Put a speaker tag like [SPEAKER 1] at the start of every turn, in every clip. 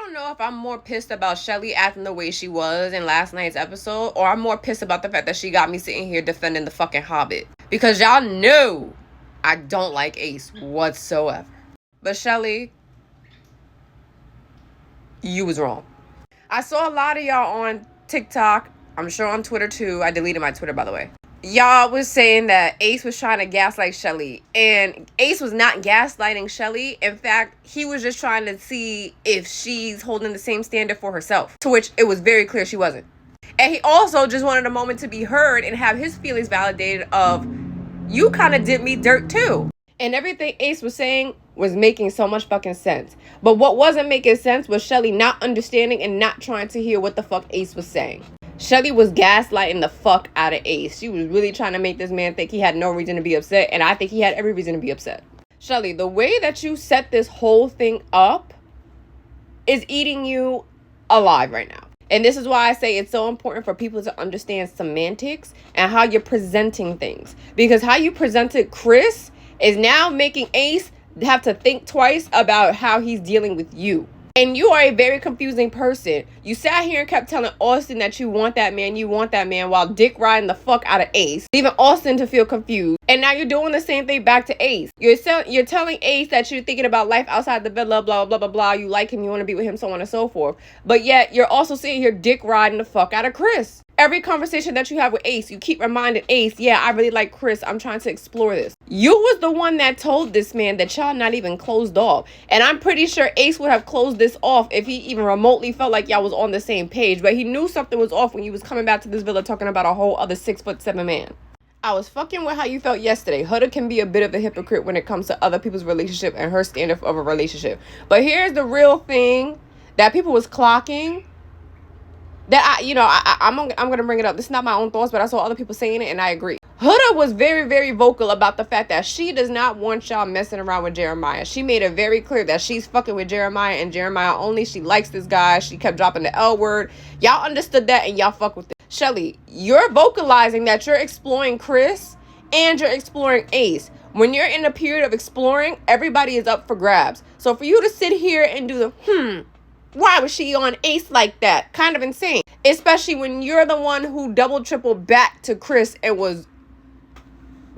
[SPEAKER 1] don't know if I'm more pissed about Shelly acting the way she was in last night's episode, or I'm more pissed about the fact that she got me sitting here defending the fucking Hobbit. Because y'all know I don't like Ace whatsoever. But Shelly, you was wrong. I saw a lot of y'all on TikTok, I'm sure on Twitter too. I deleted my Twitter, by the way. Y'all was saying that Ace was trying to gaslight Shelly. And Ace was not gaslighting Shelly. In fact, he was just trying to see if she's holding the same standard for herself. To which it was very clear she wasn't. And he also just wanted a moment to be heard and have his feelings validated of, you kind of did me dirt too. And everything Ace was saying was making so much fucking sense. But what wasn't making sense was Shelly not understanding and not trying to hear what the fuck Ace was saying. Shelly was gaslighting the fuck out of Ace. She was really trying to make this man think he had no reason to be upset. And I think he had every reason to be upset. Shelly, the way that you set this whole thing up is eating you alive right now. And this is why I say it's so important for people to understand semantics and how you're presenting things. Because how you presented Chris is now making Ace have to think twice about how he's dealing with you. And you are a very confusing person. You sat here and kept telling Austin that you want that man while dick riding the fuck out of Ace, leaving Austin to feel confused. And now you're doing the same thing back to Ace. You're telling Ace that you're thinking about life outside the villa, blah, blah, blah, blah. You like him, you want to be with him, so on and so forth. But yet you're also sitting here dick riding the fuck out of Chris. Every conversation that you have with Ace, you keep reminding Ace, yeah, I really like Chris. I'm trying to explore this. You was the one that told this man that y'all not even closed off. And I'm pretty sure Ace would have closed this off if he even remotely felt like y'all was on the same page. But he knew something was off when you was coming back to this villa talking about a whole other 6'7" man. I was fucking with how you felt yesterday. Huda can be a bit of a hypocrite when it comes to other people's relationship and her standard of a relationship. But here's the real thing that people was clocking. That I'm gonna bring it up. This is not my own thoughts, but I saw other people saying it, and I agree. Huda was very, very vocal about the fact that she does not want y'all messing around with Jeremiah. She made it very clear that she's fucking with Jeremiah and Jeremiah only. She likes this guy. She kept dropping the L word. Y'all understood that, and y'all fuck with it. Shelly, you're vocalizing that you're exploring Chris and you're exploring Ace. When you're in a period of exploring, everybody is up for grabs. So for you to sit here and do the why was she on Ace like that? Kind of insane. Especially when you're the one who double, triple back to Chris and was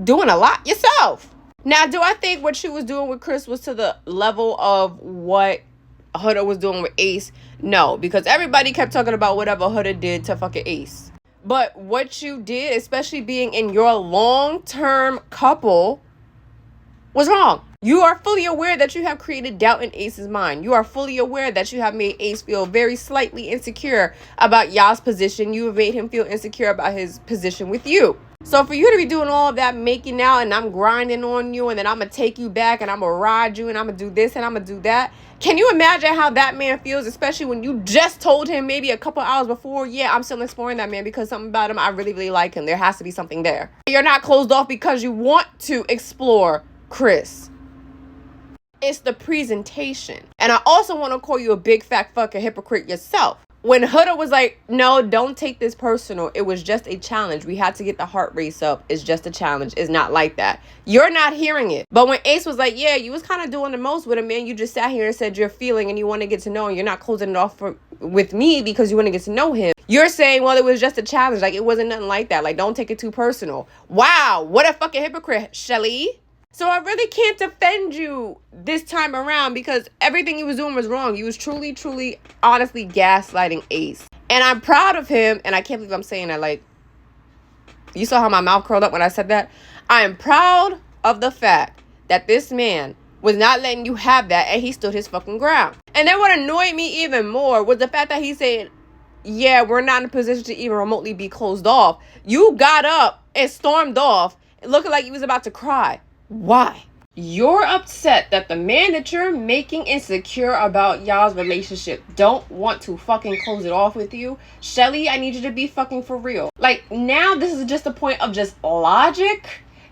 [SPEAKER 1] doing a lot yourself. Now, do I think what she was doing with Chris was to the level of what Huda was doing with Ace? No, because everybody kept talking about whatever Huda did to fucking Ace. But what you did, especially being in your long-term couple, was wrong. You are fully aware that you have created doubt in Ace's mind. You are fully aware that you have made Ace feel very slightly insecure about y'all's position. You have made him feel insecure about his position with you. So for you to be doing all of that making out and I'm grinding on you and then I'm going to take you back and I'm going to ride you and I'm going to do this and I'm going to do that. Can you imagine how that man feels, especially when you just told him maybe a couple hours before, yeah, I'm still exploring that man because something about him, I really, really like him. There has to be something there. You're not closed off because you want to explore Chris. It's the presentation. And I also want to call you a big fat fucking hypocrite yourself. When Huda was like, no, don't take this personal. It was just a challenge. We had to get the heart race up. It's just a challenge. It's not like that. You're not hearing it. But when Ace was like, yeah, you was kind of doing the most with him, man. You just sat here and said you're feeling and you want to get to know him. You're not closing it off with me because you want to get to know him. You're saying, well, it was just a challenge. Like, it wasn't nothing like that. Like, don't take it too personal. Wow. What a fucking hypocrite, Shelly. So I really can't defend you this time around because everything he was doing was wrong. He was truly, truly, honestly gaslighting Ace. And I'm proud of him. And I can't believe I'm saying that. Like, you saw how my mouth curled up when I said that? I am proud of the fact that this man was not letting you have that and he stood his fucking ground. And then what annoyed me even more was the fact that he said, yeah, we're not in a position to even remotely be closed off. You got up and stormed off looking like you was about to cry. Why? You're upset that the man that you're making insecure about y'all's relationship don't want to fucking close it off with you. Shelly, I need you to be fucking for real. Like, now this is just a point of just logic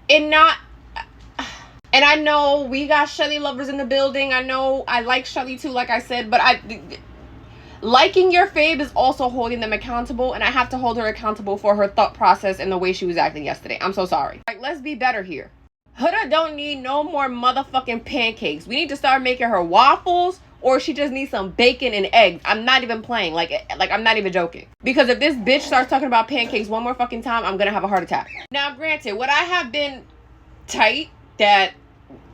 [SPEAKER 1] and not... And I know we got Shelly lovers in the building. I know I like Shelly too, like I said, but liking your fave is also holding them accountable, and I have to hold her accountable for her thought process and the way she was acting yesterday. I'm so sorry. Like, let's be better here. Huda don't need no more motherfucking pancakes. We need to start making her waffles or she just needs some bacon and eggs. I'm not even playing. Like I'm not even joking. Because if this bitch starts talking about pancakes one more fucking time, I'm gonna have a heart attack. Now, granted, would I have been tight that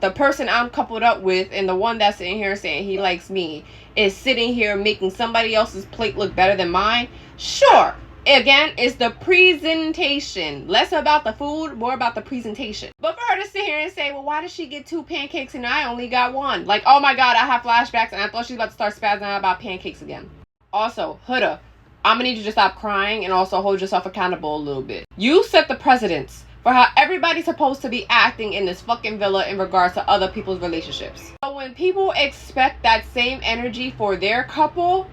[SPEAKER 1] the person I'm coupled up with and the one that's sitting here saying he likes me is sitting here making somebody else's plate look better than mine? Sure. Again, it's the presentation. Less about the food, more about the presentation. But for her to sit here and say, well, why did she get 2 pancakes and I only got 1? Like, oh my God, I have flashbacks and I thought she was about to start spazzing out about pancakes again. Also, Huda, I'm gonna need you to stop crying and also hold yourself accountable a little bit. You set the precedence for how everybody's supposed to be acting in this fucking villa in regards to other people's relationships. So when people expect that same energy for their couple,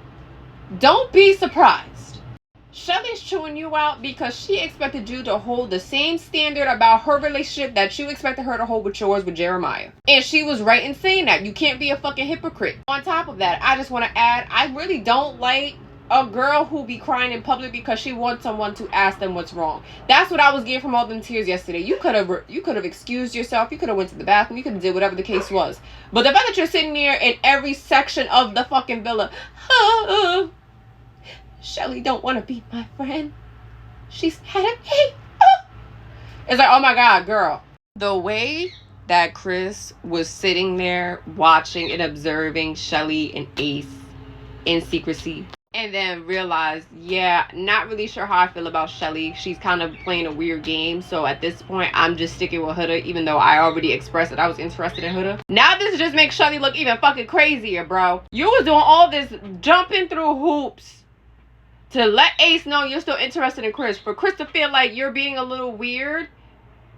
[SPEAKER 1] don't be surprised. Shelly's chewing you out because she expected you to hold the same standard about her relationship that you expected her to hold with yours with Jeremiah. And she was right in saying that. You can't be a fucking hypocrite. On top of that, I just want to add, I really don't like a girl who be crying in public because she wants someone to ask them what's wrong. That's what I was getting from all them tears yesterday. You could have excused yourself. You could have went to the bathroom. You could have did whatever the case was. But the fact that you're sitting there in every section of the fucking villa, Shelly don't want to be my friend. She's had a hate. It's like, oh my God, girl. The way that Chris was sitting there watching and observing Shelly and Ace in secrecy, and then realized, yeah, not really sure how I feel about Shelly. She's kind of playing a weird game. So at this point, I'm just sticking with Huda, even though I already expressed that I was interested in Huda. Now this just makes Shelly look even fucking crazier, bro. You was doing all this jumping through hoops to let Ace know you're still interested in Chris. For Chris to feel like you're being a little weird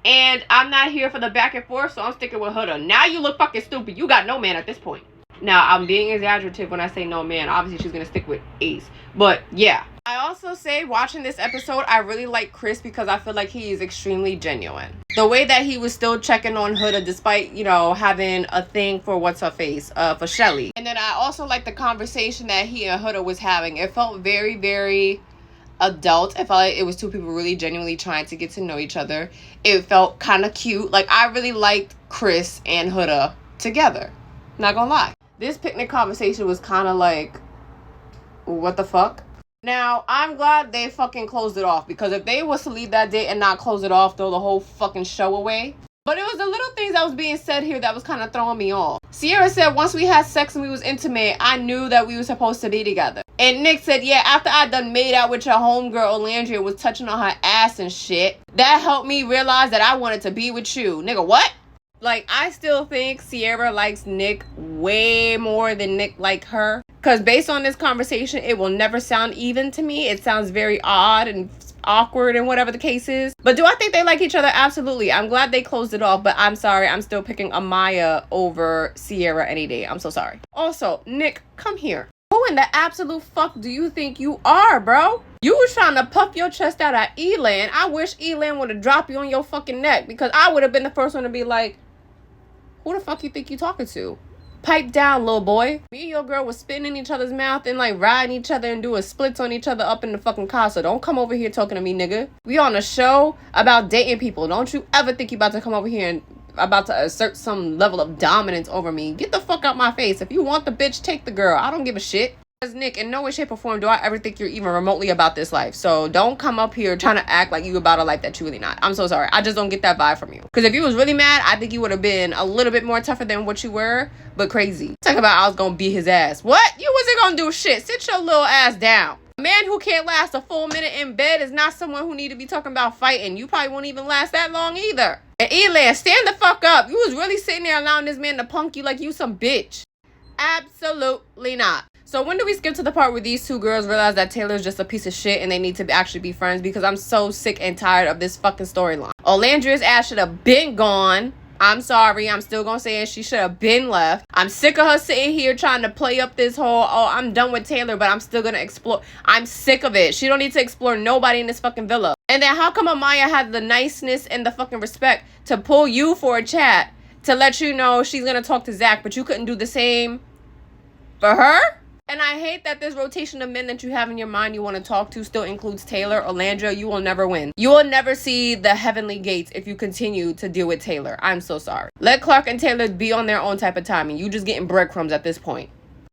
[SPEAKER 1] and I'm not here for the back and forth, so I'm sticking with Huda. Now you look fucking stupid. You got no man at this point. Now, I'm being exaggerative when I say no man. Obviously, she's going to stick with Ace. But, yeah. I also say, watching this episode, I really like Chris because I feel like he is extremely genuine. The way that he was still checking on Huda despite, you know, having a thing for what's-her-face, for Shelly. And then I also like the conversation that he and Huda was having. It felt very, very adult. I felt like it was two people really genuinely trying to get to know each other. It felt kind of cute. Like, I really liked Chris and Huda together. Not gonna lie. This picnic conversation was kind of like, what the fuck? Now, I'm glad they fucking closed it off, because if they was to leave that date and not close it off, throw the whole fucking show away. But it was the little things that was being said here that was kind of throwing me off. Sierra said once we had sex and we was intimate, I knew that we were supposed to be together. And Nick said, yeah, after I done made out with your homegirl Alandrea was touching on her ass and shit, that helped me realize that I wanted to be with you. Nigga, what? Like, I still think Sierra likes Nick way more than Nick liked her. Because based on this conversation, it will never sound even to me. It sounds very odd and awkward and whatever the case is. But do I think they like each other? Absolutely. I'm glad they closed it off. But I'm sorry. I'm still picking Amaya over Sierra any day. I'm so sorry. Also, Nick, come here. Who in the absolute fuck do you think you are, bro? You was trying to puff your chest out at Elan. I wish Elan would have dropped you on your fucking neck, because I would have been the first one to be like, who the fuck you think you talking to? Pipe down, little boy. Me and your girl was spitting in each other's mouth and like riding each other and doing splits on each other up in the fucking car. So don't come over here talking to me, nigga. We on a show about dating people. Don't you ever think you about to come over here and about to assert some level of dominance over me. Get the fuck out my face. If you want the bitch, take the girl. I don't give a shit. As Nick, in no way, shape, or form do I ever think you're even remotely about this life. So don't come up here trying to act like you about a life that you're really not. I'm so sorry. I just don't get that vibe from you. Because if you was really mad, I think you would have been a little bit more tougher than what you were. But crazy. Talking about I was going to beat his ass. What? You wasn't going to do shit. Sit your little ass down. A man who can't last a full minute in bed is not someone who need to be talking about fighting. You probably won't even last that long either. And Elan, stand the fuck up. You was really sitting there allowing this man to punk you like you some bitch. Absolutely not. So when do we skip to the part where these two girls realize that Taylor's just a piece of shit and they need to actually be friends? Because I'm so sick and tired of this fucking storyline. Alandrea's ass should have been gone. I'm sorry. I'm still going to say it. She should have been left. I'm sick of her sitting here trying to play up this whole, oh, I'm done with Taylor, but I'm still going to explore. I'm sick of it. She don't need to explore nobody in this fucking villa. And then how come Amaya had the niceness and the fucking respect to pull you for a chat to let you know she's going to talk to Zach, but you couldn't do the same for her? And I hate that this rotation of men that you have in your mind you want to talk to still includes Taylor. Alandrea, you will never win. You will never see the heavenly gates if you continue to deal with Taylor. I'm so sorry. Let Clark and Taylor be on their own type of timing. You just getting breadcrumbs at this point.